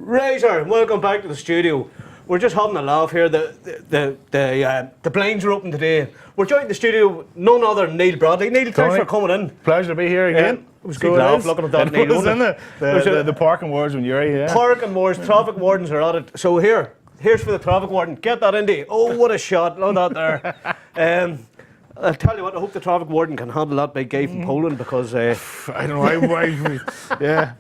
Razor, welcome back to the studio. We're just having a laugh here. The blinds are open today. We're joined in the studio with none other than Neil Bradley. Neil, thanks for coming in. Pleasure to be here again. It was a good laugh looking at that, Neil. It was in the parking wars when you're here. Parking wars, traffic wardens are at it. So here's for the traffic warden. Get that into you. Oh, what a shot. Look at that there. I'll tell you what, I hope the traffic warden can handle that big guy from Poland because... I don't know why yeah.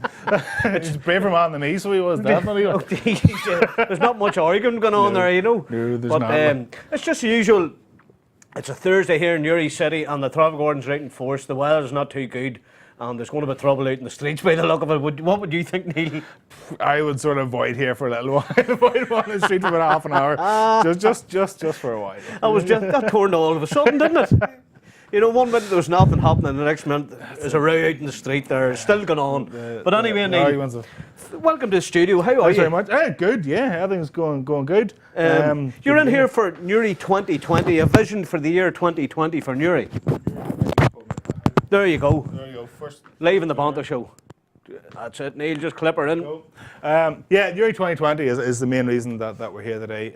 He's a braver man than me, so he was definitely. There's not much arguing going on there, you know. No, there's not. It's just the usual. It's a Thursday here in Uri City and the traffic warden's right in force. The weather's not too good and there's going to be trouble out in the streets by the look of it. What would you think, Neil? I would sort of avoid here for a little while. Avoid on the street for about half an hour. Just for a while. That turned all of a sudden, didn't it? You know, 1 minute there was nothing happening, the next minute there's a row out in the street there. It's still going on. But anyway, Neil, welcome to the studio. How are you? Thanks very much. Good, yeah. Everything's going good. You're in here for Newry 2020, a vision for the year 2020 for Newry. There you go. There you go. First, live in the Banter show. That's it, Neil. Just clip her in. Newry 2020 is the main reason that we're here today.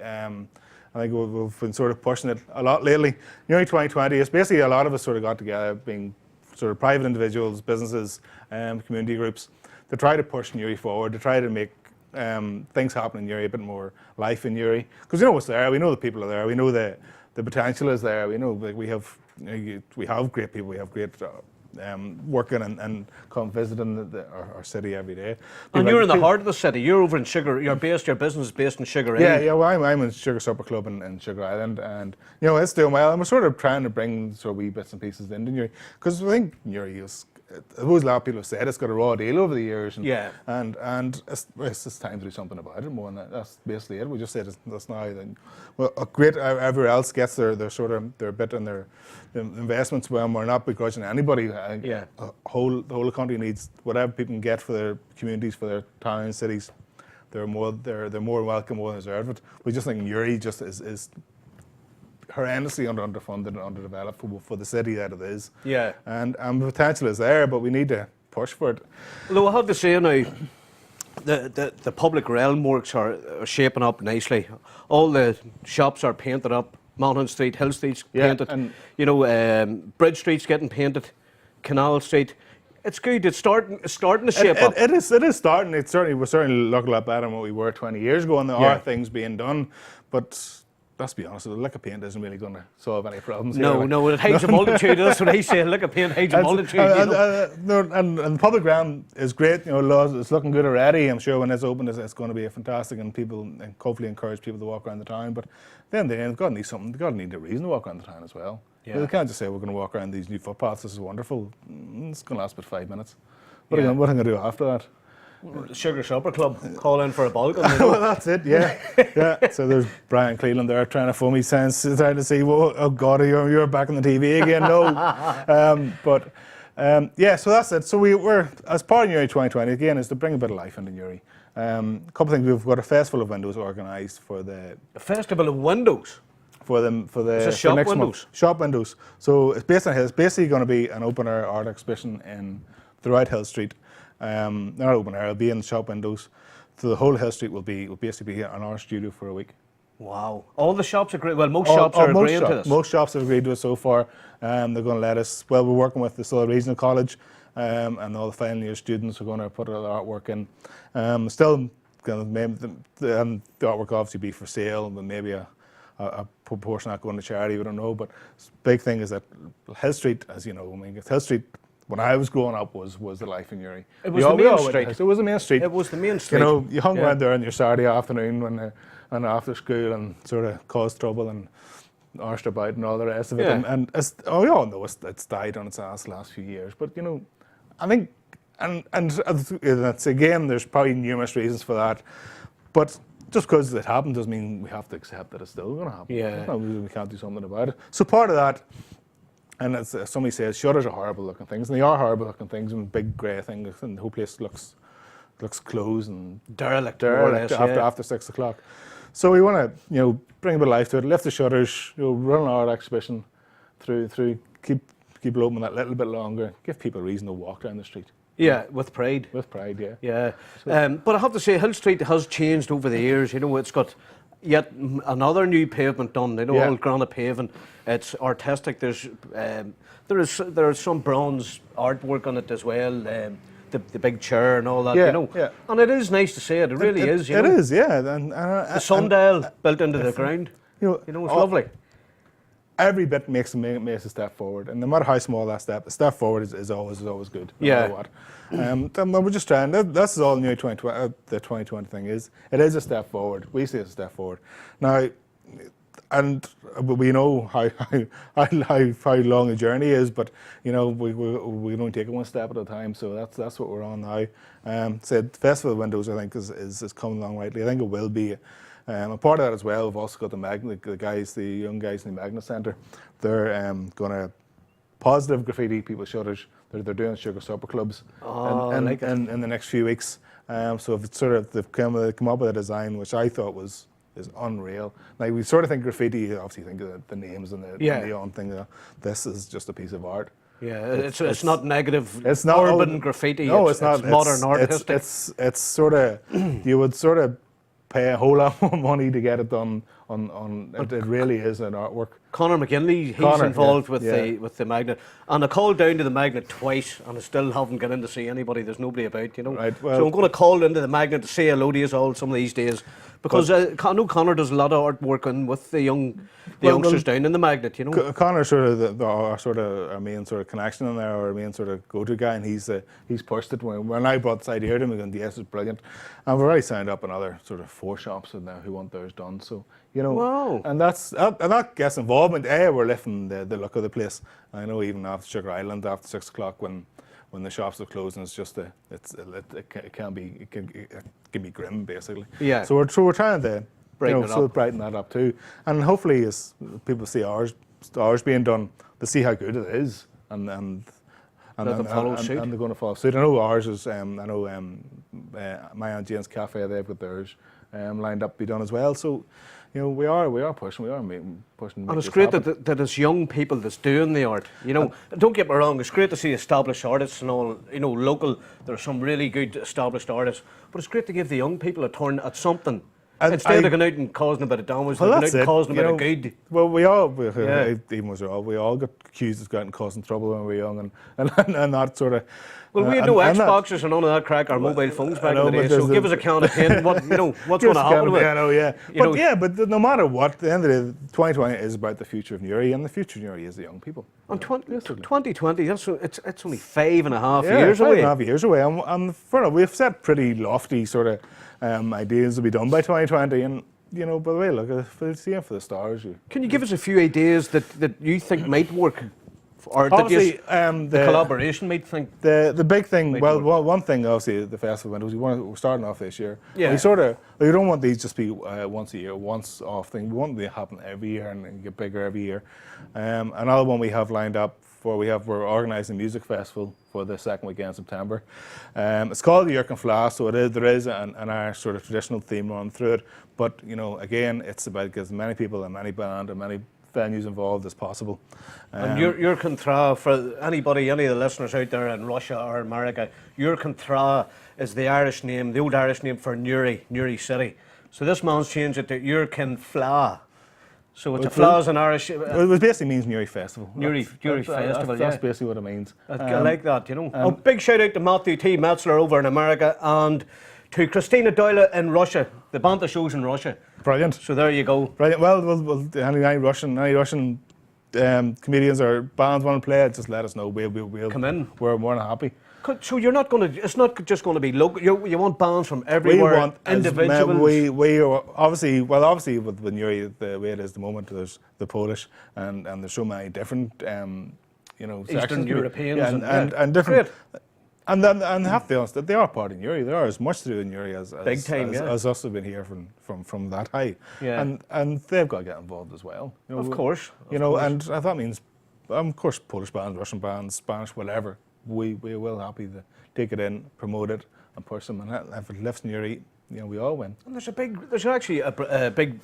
I think we've been sort of pushing it a lot lately. Newry 2020 is basically a lot of us sort of got together, being sort of private individuals, businesses, community groups, to try to push Newry forward, to try to make things happen in Newry, a bit more life in Newry. Because we know what's there, we know the people are there, we know the potential is there, we know we have great people, we have great working and come visiting our city every day. And you're in the heart of the city. You're over in Sugar. Your business is based in Sugar Island. Yeah. Well, I'm in Sugar Supper Club in Sugar Island, and you know it's doing well. And we're sort of trying to bring sort of wee bits and pieces into Newry because I think Newry is. I suppose a lot of people have said it's got a raw deal over the years, and it's just time to do something about it more. And that's basically it. We just said that's now. Well, great. Everywhere else gets their bit and their investments. Well, we're not begrudging anybody. I think the whole country needs whatever people can get for their communities, for their towns, cities. They're more welcome, more deserved. We just think Newry just is horrendously underfunded and underdeveloped for the city that it is. Yeah. And the potential is there, but we need to push for it. Although I have to say now, the public realm works are shaping up nicely. All the shops are painted up. Monaghan Street, Hill Street's painted. And Bridge Street's getting painted. Canal Street. It's good. It's starting to shape up. It is starting. We're certainly looking a lot better than what we were 20 years ago, and there are things being done, but. Let's be honest, a lick of paint isn't really going to solve any problems. No, it hides a multitude. That's what I say. A lick of paint hides a multitude. And the public realm is great. You know, it's looking good already. I'm sure when it's open, it's going to be fantastic, and hopefully encourage people to walk around the town. But then they've got to need something. They've got to need a reason to walk around the town as well. Yeah. They can't just say we're going to walk around these new footpaths. This is wonderful. It's going to last about 5 minutes. What am I going to do after that? Sugar Supper Club, call in for a bulk. Well, that's it, yeah. So there's Brian Cleland there trying to fool me, trying to see, oh God, you're back on the TV again. No. So that's it. So we're, as part of Newry 2020, again, is to bring a bit of life into Newry. A couple of things, we've got a festival of windows organised for the... A festival of windows? For the shop next windows? Month. Shop windows. So it's basically going to be an open air art exhibition throughout Hill Street. Not open air, it'll be in shop windows. So the whole Hill Street will basically be on our studio for a week. Wow. All the shops agree, well, most shops are agreeing to this. Most shops have agreed to it so far. They're going to let us, we're working with the Southern Regional College and all the final year students are going to put their artwork in. Still, the artwork obviously be for sale, but maybe a proportion not going to charity, we don't know. But the big thing is that Hill Street, as you know, Hill Street, when I was growing up, was the life in Newry. It was the main street. It was the main street. It was the main street. You know, you hung around there on your Saturday afternoon and after school and sort of caused trouble and arsed about and all the rest of it. Yeah. And we all know it's died on its ass the last few years. But you know, I think, and that's again, there's probably numerous reasons for that. But just because it happened doesn't mean we have to accept that it's still going to happen. Yeah. We can't do something about it. So part of that. And as somebody says, shutters are horrible looking things, and they are horrible looking things, and big grey things, and the whole place looks closed and derelict after 6 o'clock. So we want to, bring a bit of life to it, lift the shutters, run an art exhibition through, keep it open that little bit longer, give people a reason to walk down the street. Yeah, with pride. With pride, yeah. Yeah. But I have to say, Hill Street has changed over the years. You know, it's got yet another new pavement done. You know, all granite paving. It's artistic. There is some bronze artwork on it as well. The big chair and all that, you know. Yeah. And it is nice to see it. It really is, you know. It is, yeah. The sundial built into the ground. You know, it's lovely. Every bit makes a step forward, and no matter how small that step, the step forward is always good. No matter what. We're just trying. This is all new. The 2020 thing is. It is a step forward. We see it as a step forward. Now, and we know how long the journey is, but you know we don't take it one step at a time. So that's what we're on now. Said Festival of Windows, I think is coming along rightly. I think it will be. A part of that as well, we've also got the young guys in the Magnet Centre. They're going to positive graffiti people's shutters. They're doing sugar supper clubs in the next few weeks. So if it's they've come up with a design which I thought is unreal. Like we sort of think graffiti, you obviously think of the names and the neon thing. This is just a piece of art. Yeah, it's not negative. It's not urban graffiti. No, it's not. It's modern artistic. It's sort of you would sort of pay a whole lot more money to get it done on it really is an artwork. Conor McGinley, he's involved with the Magnet, and I called down to the Magnet twice, and I still haven't got in to see anybody. There's nobody about, you know. Right, well, so I'm going to call into the Magnet to say hello to you all some of these days, because I know Conor does a lot of artwork with the youngsters down in the Magnet, you know. Conor's sort of our main sort of connection in there, our main sort of go-to guy, and he's pushed it. When I brought this idea to him, he went, "Yes, it's brilliant," and we've already signed up another sort of 4 shops in there who want theirs done. So you know, wow. And that gets involvement. We're lifting the look of the place. I know even after Sugar Island, after 6 o'clock when the shops are closing, it's just it can be grim basically. Yeah. So we're trying to brighten that up too, and hopefully as people see ours being done, they see how good it is, and they're going to follow suit. I know ours is. My Aunt Jane's Cafe, they've got theirs lined up to be done as well. So, you know, we are pushing. pushing. And it's great that it's young people that's doing the art. You know, don't get me wrong. It's great to see established artists and all. You know, local. There are some really good established artists, but it's great to give the young people a turn at something. Instead of going out and causing a bit of damage, they're going out and causing a bit of good. Well, we all got accused of going and causing trouble when we were young, and that sort of. Well, we had no Xboxes and none of that crack, our mobile phones back in the day. So give us a can of paint. What's going to happen with it? I know, yeah. But no matter what, at the end of the day, 2020 is about the future of Newry, and the future of Newry is the young people. And 2020, it's only 5.5 years away. 5.5 years away, and we've set pretty lofty sort of ideas to be done by 2020, and. You know, by the way, look, it's the aim for the stars. Can you give us a few ideas that you think might work? Or obviously, the collaboration might think the big thing. Well, one thing obviously the festival windows. We're starting off this year. Yeah. We don't want these just be once a year, once off thing. We want them to happen every year and get bigger every year. Another one we have lined up we're organising a music festival for the second weekend in September. It's called the Yerk and Flash, so there is an Irish sort of traditional theme run through it. But you know, again, it's about getting as many people and many band and many venues involved as possible. And Yerk and Tra, for any of the listeners out there in Russia or America, Yerk and Tra is the Irish name, the old Irish name for Newry City. So this man's changed it to Yerk and Fla. So it's a Fla's in Irish. It basically means Newry Festival. Newry Festival, that's basically what it means. I like that, you know. Big shout out to Matthew T. Metzler over in America and to Christina Doyle in Russia. The Banter show's in Russia. Brilliant. So there you go. Brilliant. Well, any Russian comedians or bands want to play, just let us know. We'll come in. We're more than happy. So you're not going to. It's not just going to be local. You want bands from everywhere. We want individuals. We are obviously with Newry the way it is at the moment. There's the Polish and there's so many different Eastern sections. Europeans and different. Great. And have to be honest, that they are part of Newry. They are as much to do in Newry as us have been here from that high. Yeah. And they've got to get involved as well. You know, of course. And that means, of course, Polish bands, Russian bands, Spanish, whatever. We will happy to take it in, promote it, and push them. And if it lifts Newry, you know, we all win. And there's actually a big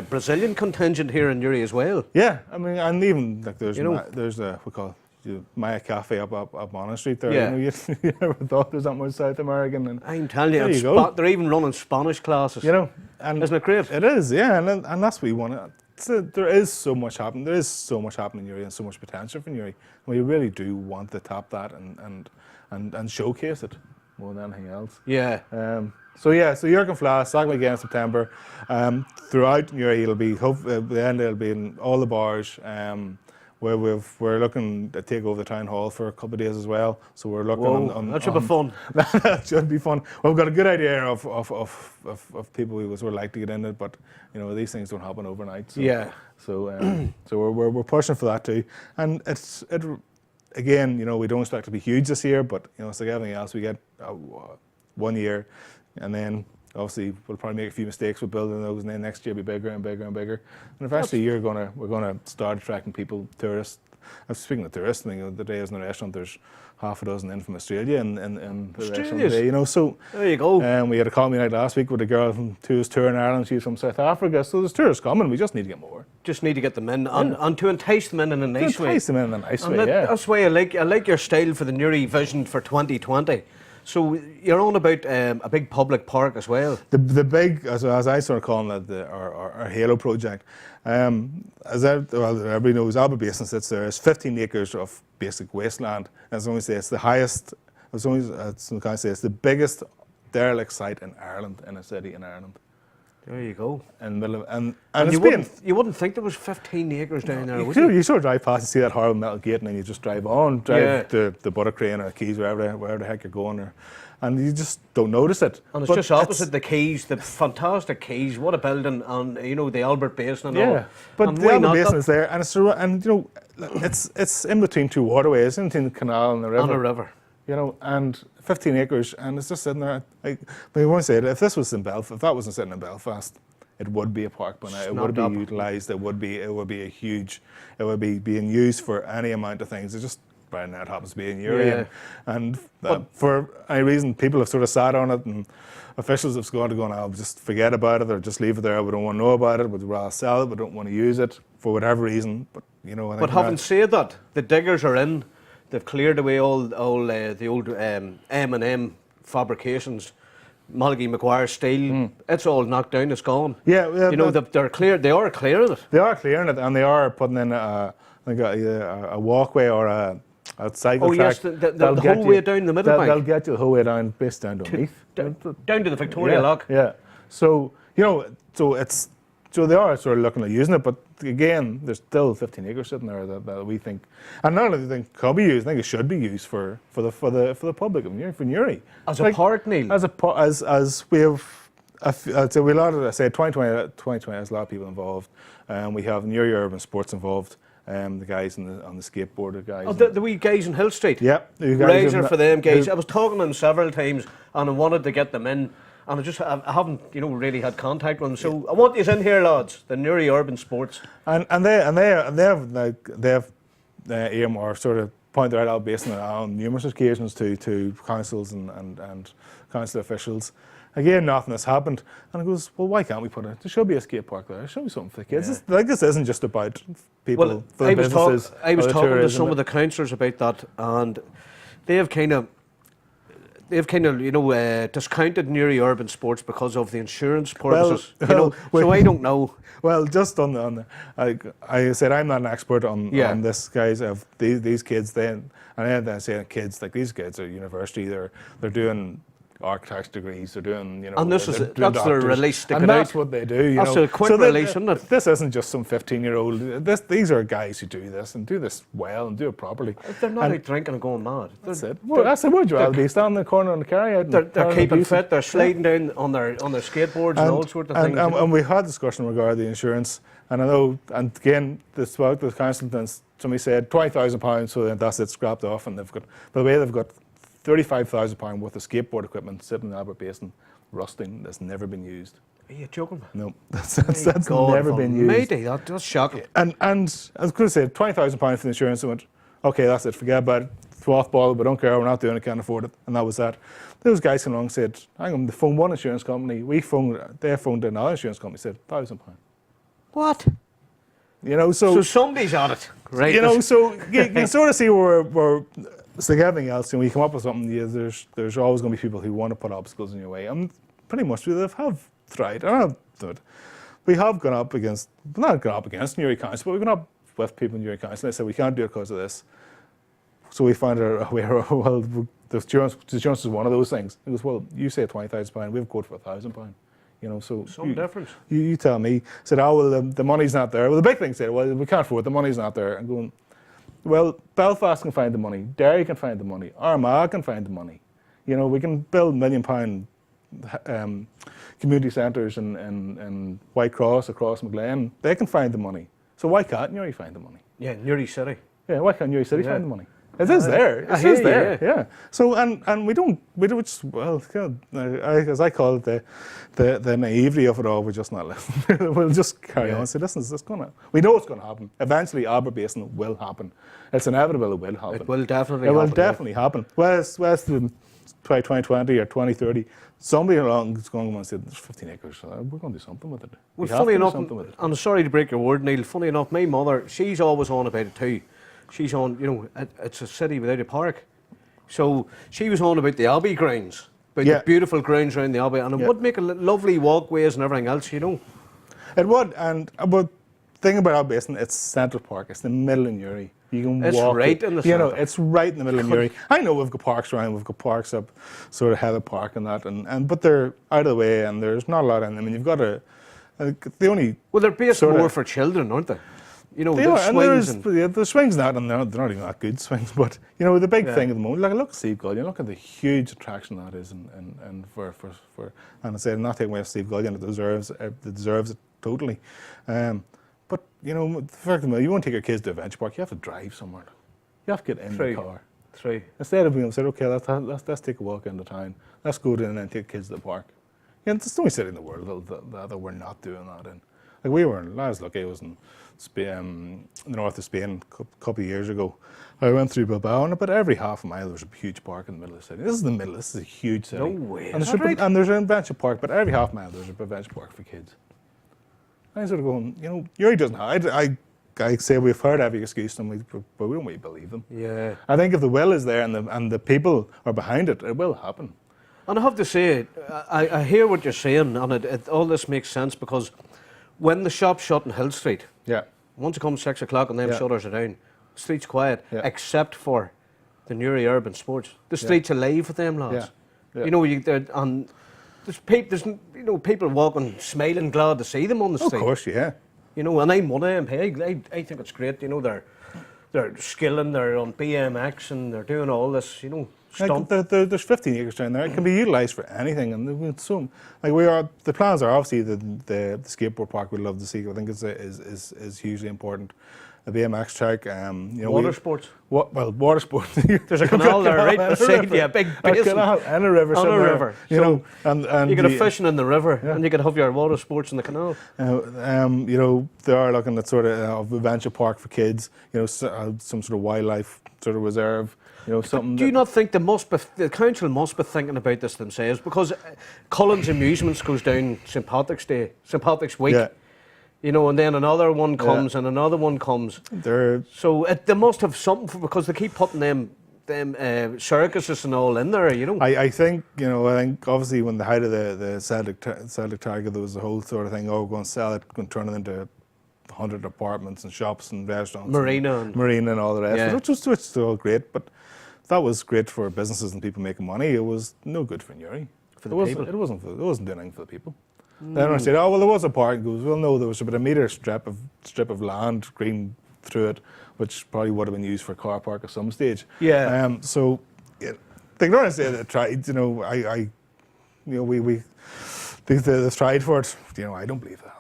Brazilian contingent here in Newry as well. Yeah, I mean, and even like there's we call Maya Cafe up Monash Street there. Yeah. You never thought there was that much South American. And I'm telling you, there you go. they're even running Spanish classes. And isn't it great? It is, yeah, and that's what we want. There is so much happening. There is so much happening in Uri and so much potential for Uri. We really do want to tap that and showcase it more than anything else. Yeah. So Jurgen Flass, second again in September. Throughout Uri, it'll be the end. It'll be in all the bars. Where we're looking to take over the town hall for a couple of days as well. So we're looking on that should be fun. That should be fun. Well, we've got a good idea of people we would sort of like to get in it, but these things don't happen overnight. So, yeah. So we're pushing for that too, and again, we don't expect to be huge this year, but it's like everything else. We get 1 year, and then obviously we'll probably make a few mistakes with building those, and then next year be bigger and bigger and bigger. And eventually we're gonna start attracting people, tourists. I'm speaking of tourists. The day I was in the restaurant, there's half a dozen in from Australia in the restaurant today. So there you go. We had a comedy night last week with a girl who was touring Ireland. She's from South Africa, so there's tourists coming. We just need to get more. Just need to get them in, and to entice them in a nice way. To entice them in a nice way. That's why I like your style for the Newry vision for 2020. So you're on about a big public park as well. The big, as I sort of call it, our Halo project. As everybody knows, Albert Basin sits there. It's 15 acres of basic wasteland. As I always say, it's the highest. It's the biggest derelict site in Ireland, in a city in Ireland. There you go. And you wouldn't think there was 15 acres down there, would you? You sort of drive past and see that horrible metal gate, and then you just drive to the Buttercrane or the Keys, wherever the heck you're going, and you just don't notice it. And it's just opposite the Keys, the fantastic Keys. What a building, and the Albert Basin and all. Yeah, but the Albert Basin is there, and it's in between two waterways, in between the canal and the river. On a river. And 15 acres, and it's just sitting there. But you want to say it, if this was in Belfast, if that wasn't sitting in Belfast, it would be a park by now. It would be utilised. It would be a huge. It would be being used for any amount of things. It's just right now it happens to be in Uri, and for any reason, people have sort of sat on it, and officials have gone, I'll just forget about it, or just leave it there. We don't want to know about it. We'd rather sell it. We don't want to use it for whatever reason. But But having said that, the diggers are in. They've cleared away all the old M&M fabrications, Mulligan Maguire steel. It's all knocked down. It's gone. Yeah, they're clear. They are clearing it. They are clearing it, and they are putting in a walkway or a cycle track. Oh yes, the whole way down the middle bank. They'll get you the whole way down, based down underneath, down to the Victoria Lock. Yeah. So so they are sort of looking at using it, but again, there's still 15 acres sitting there that we think, and not only think could be used, I think it should be used for the public of Newry, for Newry. As a park, Neil. As we have, I'd say we 2020 has a lot of people involved. We have Newry Urban Sports involved. The guys on the skateboarder guys. The wee guys in Hill Street. Yeah, Razor for them guys. I was talking to them several times, and I wanted to get them in. And I haven't, really had contact with them. So I want you in here, lads. The Newry Urban Sports. And they have or sort of pointed out Basin on numerous occasions to councils and council officials. Again, nothing has happened. And I goes, well, why can't we put it? There should be a skate park there. There should be something for the kids. Yeah. This isn't just about people. Well, I was talking to some of the councillors about that, and they've kind of discounted Newry Urban Sports because of the insurance purposes. So I don't know. Well, just I said I'm not an expert on this, guys. Of these kids, and I say kids, like these kids are university. They're doing architects degrees. They're doing and that's their release to and that's what they do. That's a quick release, isn't it? This isn't just some 15-year-old. These are guys who do this and do this well and do it properly. They're not out drinking and going mad. That's it. Would you rather be standing in the corner on the carry out? They're keeping fit. They're sliding down on their skateboards and all sorts of things. And we had a discussion regarding the insurance. And I know, and again, this about the council, somebody said £20,000, so then that's it, scrapped off, and they've got £35,000 worth of skateboard equipment sitting in Albert Basin, rusting, that's never been used. Are you joking? No, that's never been used. Maybe, that's shocking. And I was going to say, £20,000 for the insurance, I went, okay, that's it, forget about it, throw off ball, we don't care, we're not doing it, can't afford it, and that was that. Those guys came along and said, hang on, they phoned one insurance company, they phoned another insurance company, said £1,000. What? So somebody's on it, right? So you can sort of see where it's like everything else. When you come up with something, there's always going to be people who want to put obstacles in your way. And pretty much we have tried. We have gone up against, not gone up against Newry Council, but we've gone up with people in Newry Council. And they said we can't do it because of this. So we found a way. Well, the insurance is one of those things. He goes, well, you say £20,000, we have a quote for £1,000. So some difference. You tell me. Said, oh well, the money's not there. Well, the big thing said, well, we can't afford it. The money's not there. I'm going, well, Belfast can find the money. Derry can find the money. Armagh can find the money. We can build £1 million community centres in Whitecross across McLean. They can find the money. So why can't Newry find the money? Yeah, Newry City. Yeah, why can't Newry City find the money? It is there. It is there. Yeah. So and we don't just, well, as I call it, the naivety of it all. We're just not listening. We'll just carry on and say, listen, we know it's going to happen. Eventually, Aber Basin will happen. It's inevitable. It will happen. It will definitely. It will definitely happen. West in 2020 or 2030, somebody along is going to say, there's 15 acres. We're going to do something with it. Well, funny enough, I'm sorry to break your word, Neil. Funny enough, my mother, she's always on about it too. She's on, it's a city without a park. So she was on about the Abbey grounds, about the beautiful grounds around the Abbey, and it would make a lovely walkways and everything else, It would, and the thing about Abbey Basin, it's Central Park. It's the middle of Newry. You can walk. It's right in the centre. It's right in the middle of Newry. I know we've got parks around. We've got parks up, sort of Heather Park and that, but they're out of the way, and there's not a lot in them. And you've got the only. Well, they're based more for children, aren't they? The swings not, and they're not even that good swings. But the big thing at the moment, look at Steve Gullion. Look at the huge attraction that is, and for and I say I'm not taking away Steve Gullion. It deserves it totally. But the fact of the matter, you won't take your kids to Adventure Park. You have to drive somewhere. You have to get in the car. Instead of being able to say, okay, let's take a walk into town. Let's go in and then take kids to the park. It's the only city in the world that we're not doing that in. Like we were in, I was in Spain, the north of Spain a couple of years ago. I went through Bilbao, and about every half a mile there's a huge park in the middle of the city. This is the middle. This is a huge city. No way. And there's an adventure park, but every half mile there's an adventure park for kids. And I sort of going, Newry doesn't have. I say we've heard every excuse, but we don't really believe them. Yeah. I think if the will is there and the people are behind it, it will happen. And I have to say, I hear what you're saying, and all this makes sense because when the shop shut in Hill Street, once it comes 6 o'clock and them shutters are down, the street's quiet, except for the Newry Urban Sports. The street's alive with them lads. And there's people walking, smiling, glad to see them on the street. Of course, yeah. And I'm one of them. Hey, I think it's great. They're skilling, they're on BMX, and they're doing all this. There's 15 acres down there. It can be utilised for anything, and the plans are obviously the skateboard park. We'd love to see. I think is hugely important. A BMX track, water sports. Water sports. There's a canal there, right? Beside you, a big basin. A canal and a river. On a river. And you get a fishing in the river, and you can have your water sports in the canal. They are looking at sort of adventure park for kids. Some sort of wildlife sort of reserve. Something. Do you not think the council must be thinking about this themselves? Because Collins Amusements goes down St Patrick's Week. Yeah. And then another one comes and another one comes. So they must have something because they keep putting them circuses and all in there. I think obviously when the height of the Celtic Tiger, there was the whole sort of thing. Oh, we're going to sell it, going to turn it into 100 apartments and shops and restaurants, marina and all the rest. Which is all great, but that was great for businesses and people making money. It was no good for Newry. For the people, it wasn't doing anything for the people. Then I said, oh well, there was a park. He goes, well, no, there was about a metre strip of land, green through it, which probably would have been used for a car park at some stage. Yeah. So the ignorance they tried. They've tried for it. I don't believe that.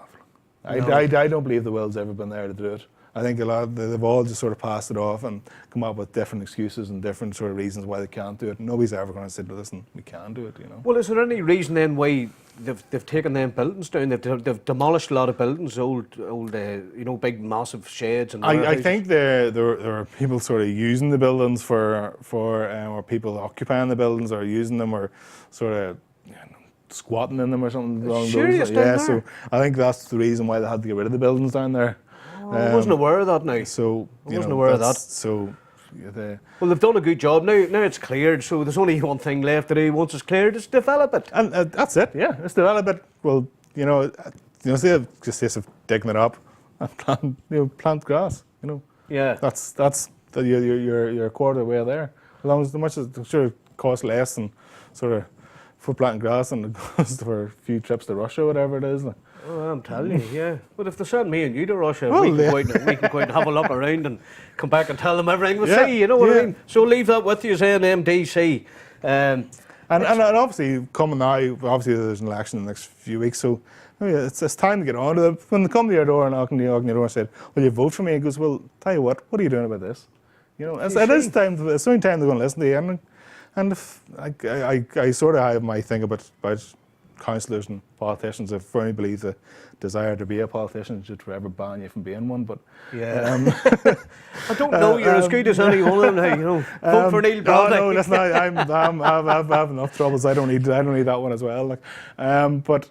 No. I don't believe the will's ever been there to do it. I think they've all just sort of passed it off and come up with different excuses and different sort of reasons why they can't do it. Nobody's ever going to say, listen, we can do it, Well, is there any reason then why they've taken them buildings down? They've demolished a lot of buildings, old big massive sheds and I think there are people sort of using the buildings for or people occupying the buildings or using them or sort of squatting in them or something along those lines. Yeah, so I think that's the reason why they had to get rid of the buildings down there. I wasn't aware of that now. So I wasn't aware of that. So, well, they've done a good job. Now it's cleared, so there's only one thing left to do. Once it's cleared, just develop it. And that's it. Yeah, it's develop it. Well, instead of digging it up and plant grass. Yeah. That's you're a quarter of the way there. As long as much as it costs less than sort of for planting grass and it goes for a few trips to Russia, whatever it is. Oh, I'm telling you, yeah. But if they send me and you to Russia, we can go out and have a look around and come back and tell them everything we see, you know what I mean? So leave that with you, saying MDC. And obviously, coming now, obviously there's an election in the next few weeks, so it's time to get on to them. When they come to your door and knock on your door and said, "Will you vote for me?" He goes, "Well, tell you what are you doing about this?" It is time. It's only time they're going to listen to you. And if, I sort of have my thing about councillors and politicians. I firmly believe the desire to be a politician should forever ban you from being one. But I don't know. You're as good as anyone. Vote for Neil Bradley. No, listen. I have enough troubles. I don't need that one as well. But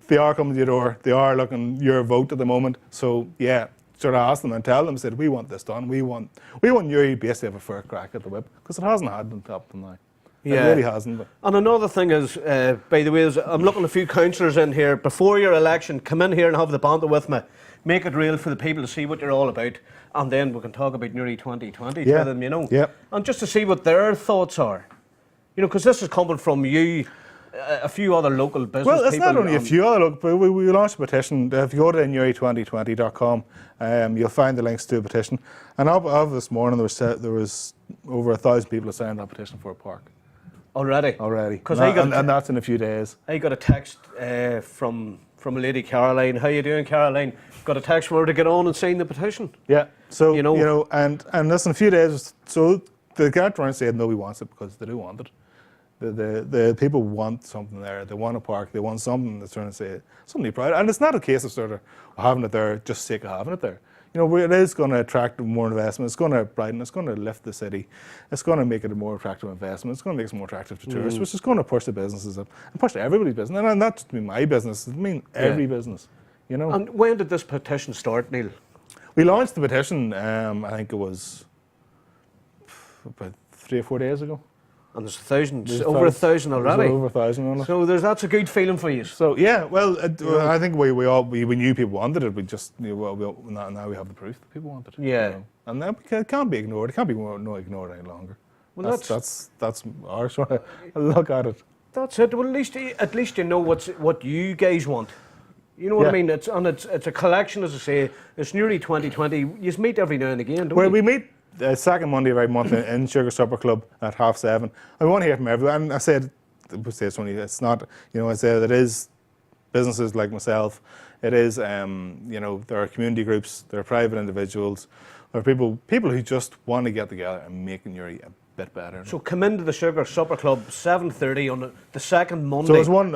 they are coming to your door. They are looking your vote at the moment. So yeah. Sort of ask them and tell them, said, we want this done. We want you basically have a fair crack at the whip, because it hasn't had them up to now. Yeah. It really hasn't. But. And another thing is, by the way, I'm looking at a few councillors in here. Before your election, come in here and have the banter with me. Make it real for the people to see what you're all about. And then we can talk about Newry 2020 to them, Yeah. And just to see what their thoughts are. Because this is coming from you, a few other local business people. Well, it's not only a few other local, but we launched a petition. If you go to newry2020.com, you'll find the links to a petition. And of this morning, there was over 1,000 people who signed that petition for a park. Already? And that's in a few days. I got a text from a lady, Caroline. How you doing, Caroline? Got a text from her to get on and sign the petition. Yeah. So, and listen, a few days, so the guy around said, no, we want it, because they do want it. The people want something there. They want a park. They want something that's trying to say something proud. And it's not a case of sort of having it there just sake of having it there. It is going to attract more investment. It's going to brighten. It's going to lift the city. It's going to make it a more attractive investment. It's going to make it more attractive to tourists, which is going to push the businesses up and push everybody's business. And not just my business. I mean every business. And when did this petition start, Neil? We launched the petition. I think it was about 3 or 4 days ago. And there's over 1,000 already. There's over 1,000 on it. So that's a good feeling for you. So yeah, well, I think we knew people wanted it. We just now we have the proof that people want it. Yeah. And that can't be ignored. It can't be ignored any longer. Well, that's our sort of look at it. That's it. Well, at least you know what you guys want. You know what I mean? It's a collection, as I say. It's Newry 2020. You meet every now and again, don't you? We meet second Monday of every month in Sugar Supper Club at 7:30. I want to hear from everyone. And I said, it's not, I said it is businesses like myself. It is, there are community groups, there are private individuals, there are people who just want to get together and make Newry a bit better. So come into the Sugar Supper Club 7:30 on the second Monday. So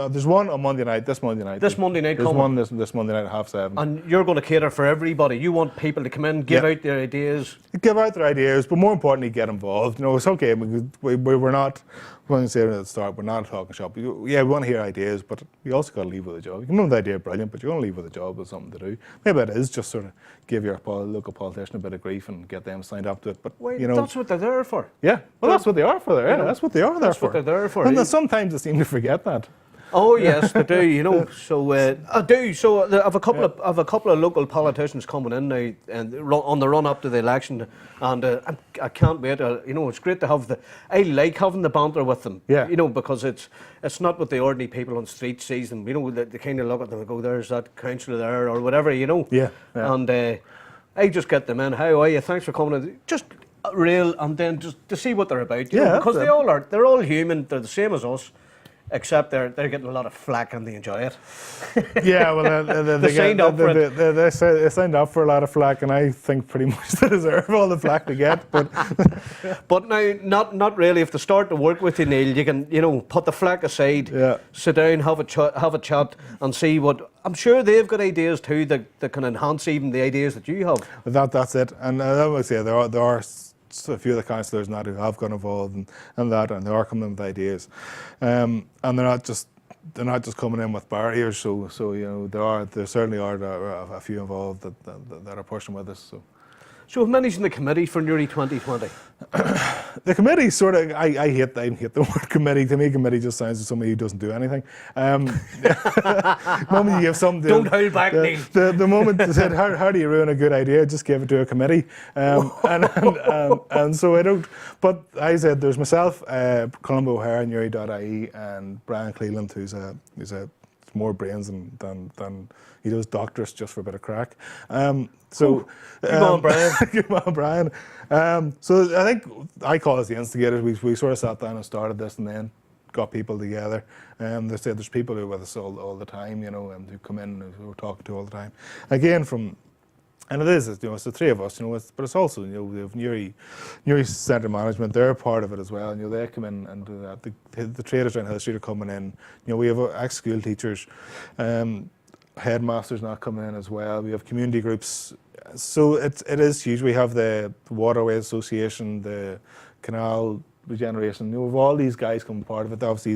there's one on Monday night. This Monday night. This Monday night. There's one this Monday night at 7:30. And you're going to cater for everybody. You want people to come in, give out their ideas. Give out their ideas, but more importantly, get involved. It's okay. We're not. When I say at the start, we're not a talking shop. We want to hear ideas, but you also got to leave with a job. You can know the idea brilliant, but you're going to leave with a job with something to do. Maybe it is just sort of give your local politician a bit of grief and get them signed up to it. But that's what they're there for. Yeah, well, that's what they are for. Yeah, that's what they are there for. That's what they're there for. And sometimes they seem to forget that. Oh yes, they do. So I do. So I have a couple of local politicians coming in now, and on the run up to the election, and I can't wait. It's great to have I like having the banter with them. Yeah. Because it's not what the ordinary people on the street sees them. They kind of look at them and go, "There's that councillor there," or whatever. Yeah. And I just get them in. How are you? Thanks for coming in. Just real, and then just to see what they're about. Because they all are. They're all human. They're the same as us. Except they're getting a lot of flack and they enjoy it. Yeah, well, they signed up for it. They signed up for a lot of flack, and I think pretty much they deserve all the flack they get. But now, not really. If they start to work with you, Neil, you can put the flack aside, sit down, have a chat, and see what. I'm sure they've got ideas too that can enhance even the ideas that you have. That's it, and I would say there are. A few of the councillors now who have got involved and they are coming with ideas, and they're not just they're not just coming in with barriers. So you know, there certainly are a few involved that are pushing with us. So who's in the committee for Newry 2020? The committee sort of, I hate the word committee. To me, committee just sounds like somebody who doesn't do anything. The moment you give something, Don't hold back, Neil. The moment they said, how do you ruin a good idea? Just give it to a committee. And so I don't. But I said, there's myself, Columba O'Hara, Newry.ie, and Brian Cleland, who's more brains than he does doctorates just for a bit of crack. Good on, Brian. Good on, Brian. So I think I call us the instigators. We sort of sat down and started this, and then got people together. They said there's people who are with us all the time, you know, who come in and who we're talking to all the time. Again, and it is, you know, it's the three of us, you know, but it's also, you know, we have Newry Centre Management, they're part of it as well, and, you know, they come in and do that. The traders around Hill Street are coming in. You know, we have ex-school teachers, headmasters now coming in as well. We have community groups. So it is huge. We have the Waterway Association, the Canal Regeneration. You know, we have all these guys come part of it. Obviously,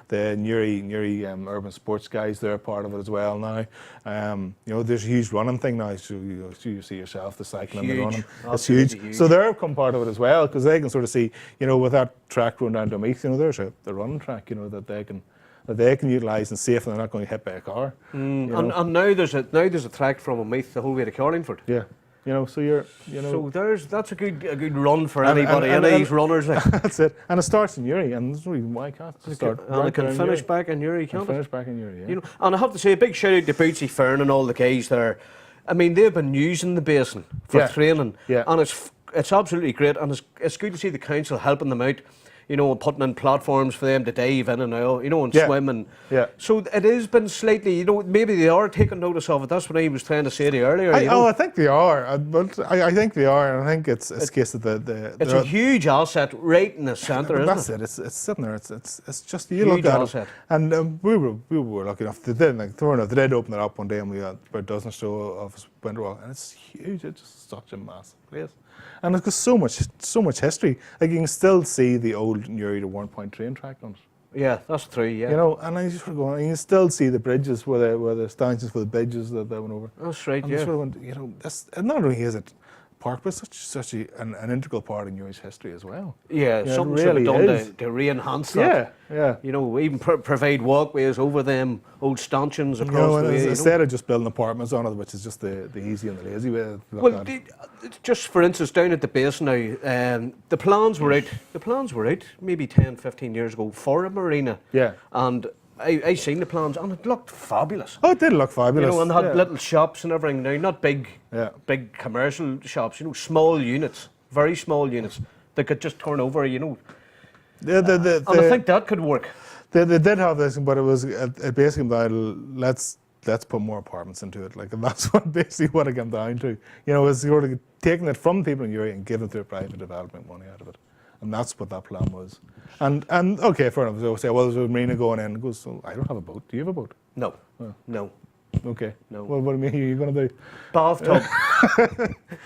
the Newry urban sports guys, they're part of it as well now. You know, there's a huge running thing now. So you see yourself, the cycling and the running. It's huge. So they're come part of it as well, because they can sort of see, you know, with that track going down to Meath, you know, there's the running track, you know, that they can utilise and safe, and they're not going to hit by a car. And now there's a track from Meath the whole way to Carlingford. Yeah. You know, so that's a good run for anybody. Any of these runners. Like. That's it, and it starts in Newry, and there's no reason why it can't start. And it can finish back in Newry, can't it? Finish back in Newry, yeah. You know, and I have to say a big shout out to Bootsy Fern and all the guys there. I mean, they've been using the basin for training, and it's absolutely great, and it's good to see the council helping them out. You know, and putting in platforms for them to dive in and out, you know, and swim. And so it has been slightly, you know, maybe they are taking notice of it. That's what I was trying to say to you earlier. I think they are. But I think they are, and I think it's a case of it's a huge asset right in the centre, isn't it? That's it. It's sitting there. It's just, you look at it. And we were lucky enough. They did open it up one day, and we had about a dozen or so of us went well, and it's huge. It's just such a massive place. And it's got so much history. Like, you can still see the old Newry to Warren Point train track on it. Yeah, that's true, yeah. You know, and I just sort of going, and you can still see the bridges where the stanchions for the bridges that went over. That's right, and yeah. Sort of went, you know, not only is it park, but such an integral part of Newry's history as well. Yeah, something really done to re-enhance that. Yeah. You know, even provide walkways over them old stanchions across the way. Instead of just building apartments on it, which is just the easy and the lazy way to look well, at it. Just for instance, down at the base now, the plans were out maybe 10, 15 years ago for a marina. Yeah. And I seen the plans, and it looked fabulous. Oh, it did look fabulous. You know, and had little shops and everything now, not big commercial shops, you know, small units, very small units that could just turn over, you know. And I think that could work. They did have this, but it basically came down to let's put more apartments into it. Like, and that's basically what it came down to. You know, is sort of taking it from people in Newry and giving it to a private development money out of it. And that's what that plan was. And okay, fair enough. So say, well, there's a marina going in. It goes, so I don't have a boat. Do you have a boat? No. Oh. No. Okay. No. Well, what do you mean? Are you going to do? Bathtub.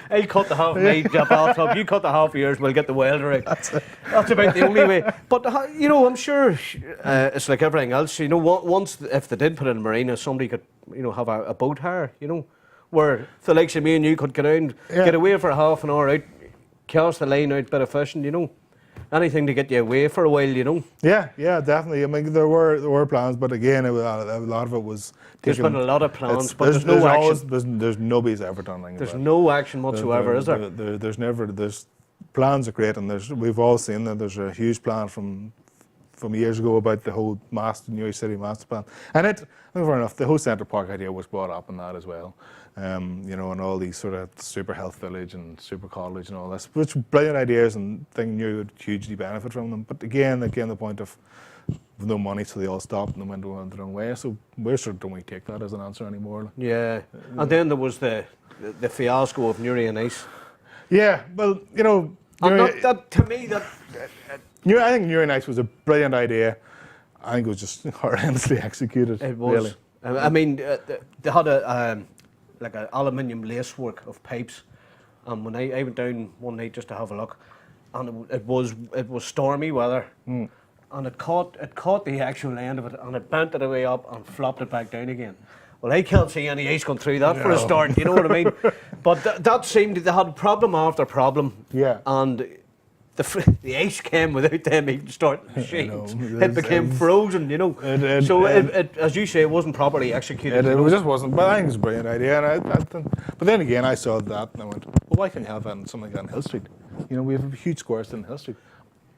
I'll cut the half of my bathtub. You cut the half of yours. We'll get the welder out. That's about the only way. But you know, I'm sure it's like everything else. You know, once if they did put in a marina, somebody could, you know, have a boat hire. You know, where the likes of me and you could get around, get away for half an hour out, cast the line out, bit of fishing. You know. Anything to get you away for a while, you know. Yeah, definitely. I mean, there were plans, but again, a lot of it was. There's been a lot of plans, but there's no action. There's nobody's ever done anything. There's no action whatsoever, is there? There's plans are great, and we've all seen that there's a huge plan from years ago about the whole Newry City master plan, and fair enough, the whole Centre Park idea was brought up in that as well. You know, and all these sort of super health village and super college and all this, which brilliant ideas and things you would hugely benefit from them. But again, the point of no money, so they all stopped and they went their own way. So we're sort of don't we take that as an answer anymore. Yeah, and then there was the fiasco of Newry and Ice. Yeah, well, you know, I think Newry and Ice was a brilliant idea. I think it was just horrendously executed. It was. Really. I mean, they had like an aluminium lacework of pipes, and when I went down one night just to have a look, and it was stormy weather, and it caught the actual end of it, and it bent it away up and flopped it back down again. Well, I can't see any ice going through that for a start, you know what I mean? But that seemed, they had problem after problem. Yeah. And the ice came without them even starting to shake. It became frozen, you know. It, as you say, it wasn't properly executed. It just wasn't. But I think it's a brilliant idea. But then again, I saw that and I went, well, why can't you have that something like that in Hill Street? You know, we have huge squares in Hill Street.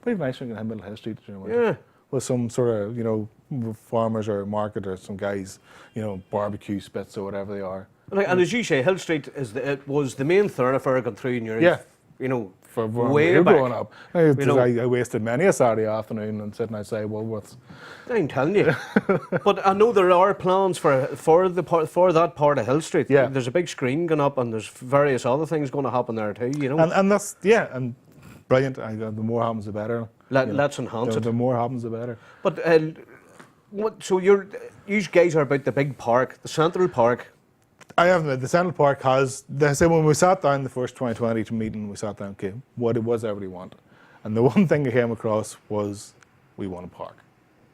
Pretty nice when you can have Middle Hill Street. You know, yeah. With some sort of, you know, farmers or market or some guys, you know, barbecue spits or whatever they are. And as you say, Hill Street was the main thoroughfare going through in your, you know, for way back. Growing up. I wasted many a Saturday afternoon and sitting outside Woolworths. I'm telling you. But I know there are plans for that part of Hill Street. Yeah. There's a big screen going up and there's various other things going to happen there too, you know. And that's, and brilliant. The more happens, the better. Let's enhance it. The more happens, the better. But so you guys are about the big park, the Central Park. I have the Central Park has. They say when we sat down the first 2020 meeting, we sat down. Okay, what was everybody want? And the one thing that came across was we want a park.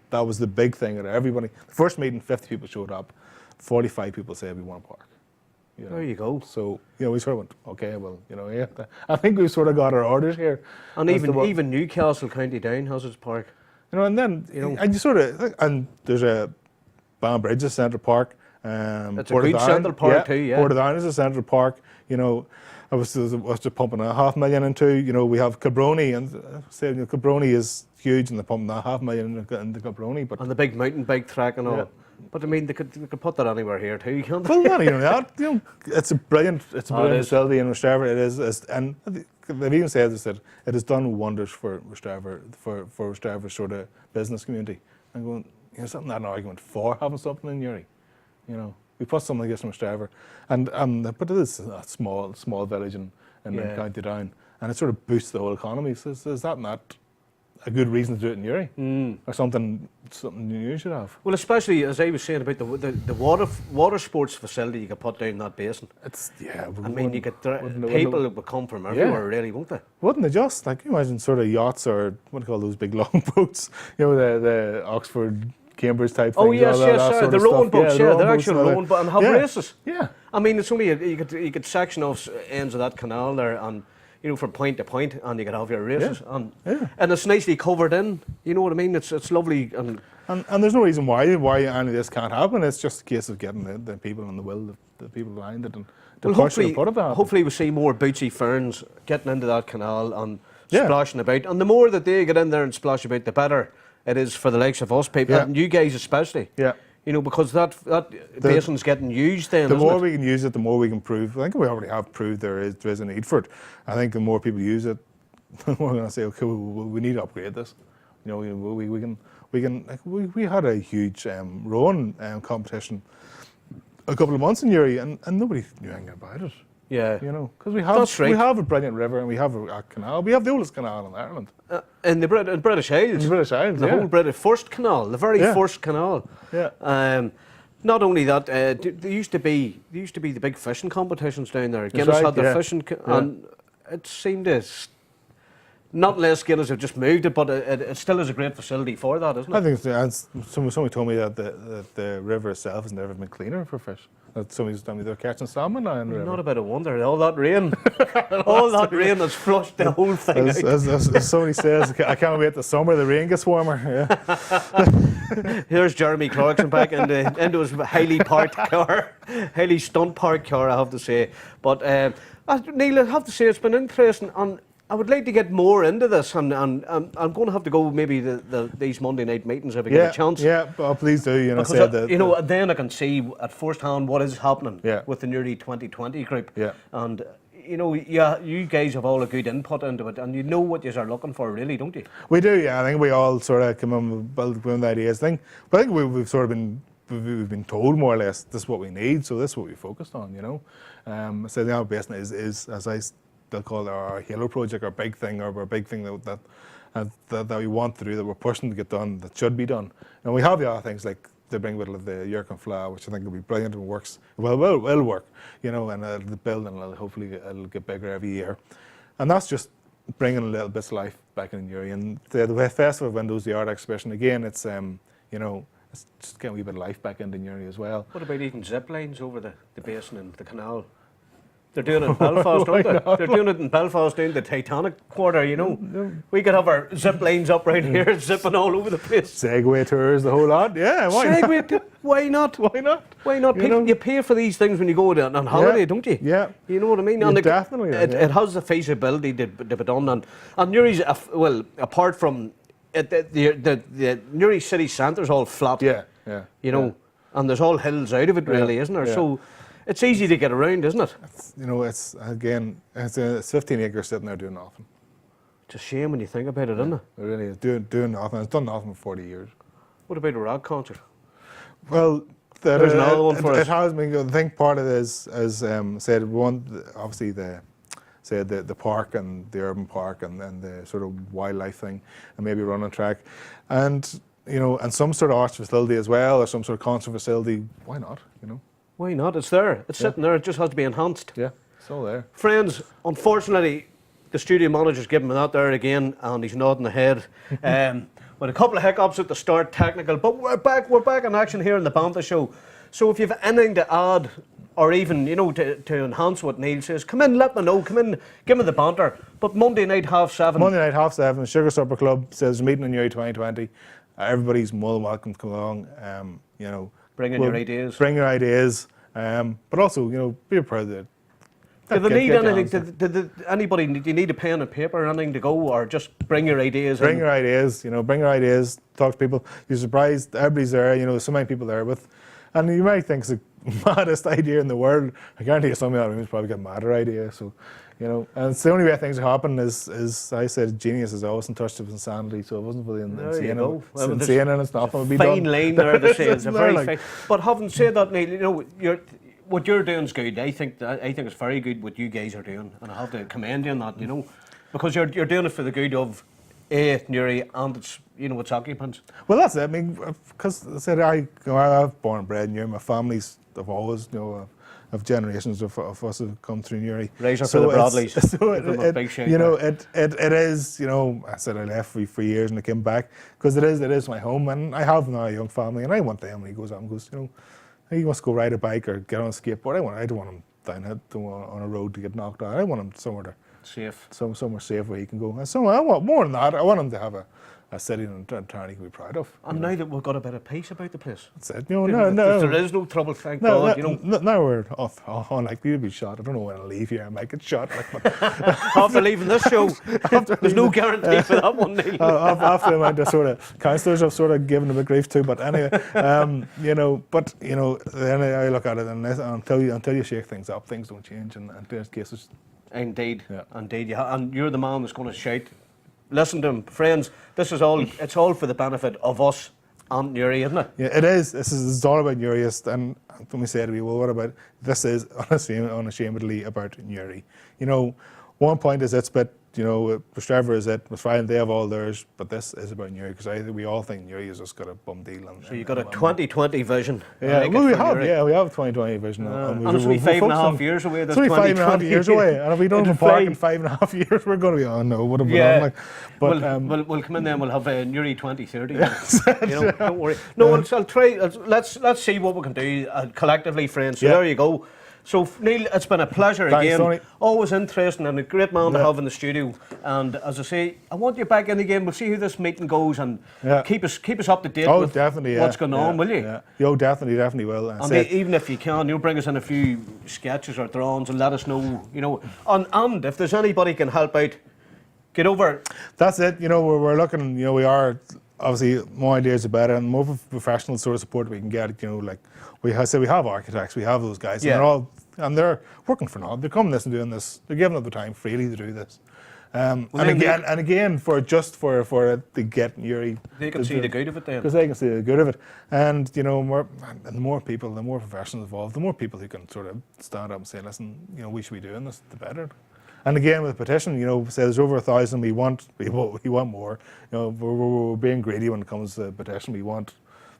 That was the big thing that everybody. The first meeting, 50 people showed up. 45 people said we want a park. You know? There you go. So we sort of went, okay, well, I think we've sort of got our orders here. And even Newcastle County Down has its park. And then and you sort of and there's a Banbridge Central Park. It's a good central park too, yeah. Portadown is a central park. You know, I was just pumping $500,000 into. You know, we have Cabroni, and Cabroni is huge, and they're pumping $500,000 into Cabroni. But and the big mountain bike track and all. Yeah. But I mean, they could put that anywhere here too, can't they? Well, not even that. You know, it's a brilliant facility in Rostrevor. It is, and they've even said this, that it has done wonders for Rostrevor, for Rostrevor's sort of business community. I'm going, it's not an argument for having something in Uri. You know, we put something like this in Rostrevor, but it is a small village in County Down, and it sort of boosts the whole economy. So is that not a good reason to do it in Uri, or something you should have? Well, especially as I was saying about the water sports facility you could put down that basin. I mean, you could people would come from everywhere, really, won't they? Wouldn't they just? Like, you imagine sort of yachts or what do you call those big long boats? You know, the Oxford, Cambridge type things. Oh yes, the rowing boats, they're actually rowing boats and have races. Yeah. I mean, it's only you could section off ends of that canal there, and you know, from point to point, and you could have your races, and it's nicely covered in. You know what I mean? It's lovely, and there's no reason why any of this can't happen. It's just a case of getting the people and the will, the people behind it, and hopefully we see more bootsy ferns getting into that canal and splashing about, and the more that they get in there and splash about, the better it is for the likes of us people, and you guys especially. Yeah. You know, because that basin's getting used then, the more we can use it, the more we can prove. I think we already have proved there is a need for it. I think the more people use it, the more we're going to say, okay, we need to upgrade this. You know, we had a huge rowing competition a couple of months in Uri, and nobody knew anything about it. Yeah. You know, because we have a brilliant river and we have a canal. We have the oldest canal in Ireland. In the British Isles. In the British Isles, the whole British first canal, the very first canal. Yeah. Not only that, there used to be the big fishing competitions down there. Guinness had their fishing, and it seemed to. Not unless Guinness have just moved it, but it still is a great facility for that, isn't it? I think somebody told me that the river itself has never been cleaner for fish. That somebody's told me they're catching salmon now in the river. Not a bit of wonder. All that rain, has flushed the whole thing out. As somebody says, I can't wait the summer. The rain gets warmer. Yeah. Here's Jeremy Clarkson back into his highly parked car, highly stunt parked car, I have to say. But Neil, I have to say it's been interesting, and I would like to get more into this, and I'm going to have to go maybe these Monday night meetings if I get a chance. Yeah, well, please do. You know, because then I can see at first hand what is happening with the nearly 2020 group. Yeah. And you know, you guys have all a good input into it, and you know what you are looking for, really, don't you? We do. Yeah, I think we all sort of come in with ideas. But I think we've sort of we've been told more or less this is what we need, so this is what we focused on. You know, so the basin is as they'll call it our halo project, our big thing, or our big thing that we want to do, that we're pushing to get done, that should be done. And we have the other things like the bring with the Yerkin Flower, which I think will be brilliant and works. Well, will work, you know, and it'll build and hopefully it'll get bigger every year. And that's just bringing a little bit of life back in Newry. And the Festival of Windows, the art exhibition, again, it's, it's just getting a wee bit of life back into Newry as well. What about even zip lines over the basin and the canal? They're doing it in Belfast, aren't they? They're doing it in Belfast down the Titanic quarter, We could have our zip lines up right here, zipping all over the place. Segway tours, the whole lot. Yeah, why not? Why not? Why not? Why not? You pay for these things when you go on holiday, don't you? Yeah. You know what I mean? And definitely. It has the feasibility to be done. And Newry's, apart from the Newry city centre's all flat. Yeah. And there's all hills out of it, really, isn't there? Yeah. So it's easy to get around, isn't it? It's 15 acres sitting there doing nothing. It's a shame when you think about it, isn't it? It really is doing nothing. It's done nothing for 40 years. What about a rock concert? Well, there's another one for us. It has been. I think part of it is, as said, obviously the park and the urban park and the sort of wildlife thing, and maybe running track, and and some sort of arts facility as well, or some sort of concert facility. Why not? Why not? It's there. It's sitting there. It just has to be enhanced. Yeah, it's all there. Friends, unfortunately, the studio manager's giving me that there again, and he's nodding the head. With a couple of hiccups at the start, technical, but we're back in action here in the Banter show. So if you've anything to add, or even, to enhance what Neil says, come in, let me know, come in, give me the banter. But Monday night, 7:30. Monday night, 7:30, Sugar Supper Club says meeting in Newry 2020. Everybody's more than welcome to come along, Bring in your ideas. Bring your ideas, but also, be proud of it. Do they need anything? Do you need a pen and paper or anything to go, or just bring your ideas? Bring your ideas, bring your ideas, talk to people. You're surprised, everybody's there, so many people there with, and you might think it's the maddest idea in the world. I guarantee you some of that room's probably got a madder idea, so, and it's the only way things happen is I said, genius is always in touch with insanity, so it wasn't for the insane, and it's not going to be done. Fine line there to say, it's a very fine. But having said that, Neil, what you're doing is good. I think it's very good what you guys are doing, and I have to commend you on that. Because you're doing it for the good of Newry and its occupants. Well, that's it. I mean, because I said I'm born and bred in Newry. My family's have always, of generations of us have come through Newry. Razor for the Broadleys. So it is. I said I left for years and I came back because it is my home, and I have now a young family, and I want them when he goes out and goes, he wants to go ride a bike or get on a skateboard. I don't want him down on a road to get knocked out. I want him somewhere somewhere safe where he can go. And so I want more than that. I want him to have a city and a town he can be proud of. And now that we've got a bit of peace about the place. That's it. No. There is no trouble, thank God. Now we're unlikely to be shot. I don't know when I'll leave here. I might get shot. After leaving this show, there's no guarantee for that one, Neil. After the amount of sort of councillors I've sort of given a bit of grief to, but anyway, then I look at it and until you shake things up, things don't change, and in this case, indeed, and you're the man that's going to shout. Listen to him, friends. This is all. It's all for the benefit of us and Newry, isn't it? Yeah, it is. This is all about Newry. And when we say to me, well, what about this? Is unashamedly about Newry. One point is it's but Strevor is it. With Friday they have all theirs, but this is about Newry because we all think Newry has just got a bum deal. So you've got a 2020 vision. Yeah, we have a 2020 vision. And it's only 5.5 years away. It's only 5.5 years away, and if we don't have a park in 5.5 years, we're going to be what have we done? Like, but we'll come in there and we'll have Newry 2030. Don't worry. No, I'll try. Let's see what we can do collectively, friends. So there you go. So, Neil, it's been a pleasure again. Tony. Always interesting and a great man to have in the studio. And as I say, I want you back in again. We'll see how this meeting goes and keep us up to date with what's going on, will you? Yeah. Definitely will. And even if you can, you'll bring us in a few sketches or drawings and let us know, And if there's anybody can help out, get over. That's it. We're looking, we are, obviously, more ideas are better and more professional sort of support we can get, we have architects, we have those guys, and they're working for now. They're coming this and doing this. They're giving up the time freely to do this. And again, for it to get Newry, they can see the good of it then. Because they can see the good of it, and the more people, the more professionals involved, the more people who can sort of stand up and say, listen, we should be doing this, the better. And again, with the petition, say there's over 1,000. We want more. We're being greedy when it comes to the petition. We want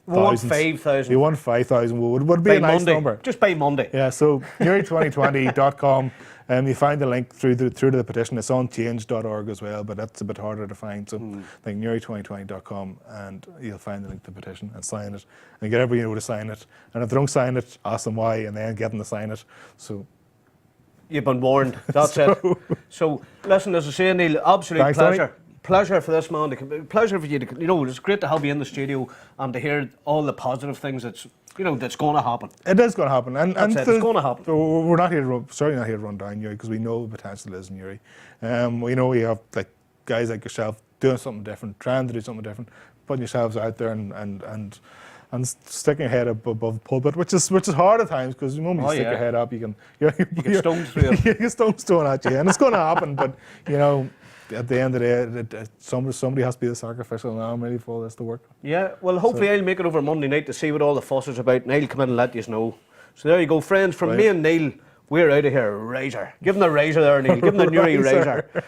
We want 5,000. You want 5,000 would be a nice Monday. number. Just by Monday. Yeah, so Newry2020.com. You find the link through to the petition. It's on change.org as well, but that's a bit harder to find. So I think Newry2020.com, and you'll find the link to the petition and sign it. And get everybody to sign it. And if they don't sign it, ask them why, and then get them to sign it. So you've been warned. That's it. So listen, as I say, Neil, absolute Thanks, pleasure. Tony. Pleasure for this man. Pleasure for you to, it's great to have you in the studio and to hear all the positive things that's going to happen. It is going to happen, and it's going to happen. So we're not here certainly not here to run down Newry, because we know the potential is in Newry. We know we have like guys like yourself doing something different, trying to do something different, putting yourselves out there and sticking your head up above the pulpit, which is hard at times, because the moment you stick your head up, you get stones through it. You get stones thrown at you, and it's going to happen. But at the end of the day, somebody has to be the sacrificial lamb really for all this to work. Yeah, well, hopefully I'll make it over Monday night to see what all the fuss is about, and I'll come in and let you know. So there you go, friends. From me and Neil, we're out of here. Razor. Give him the razor there, Neil. Give him the Newry razor.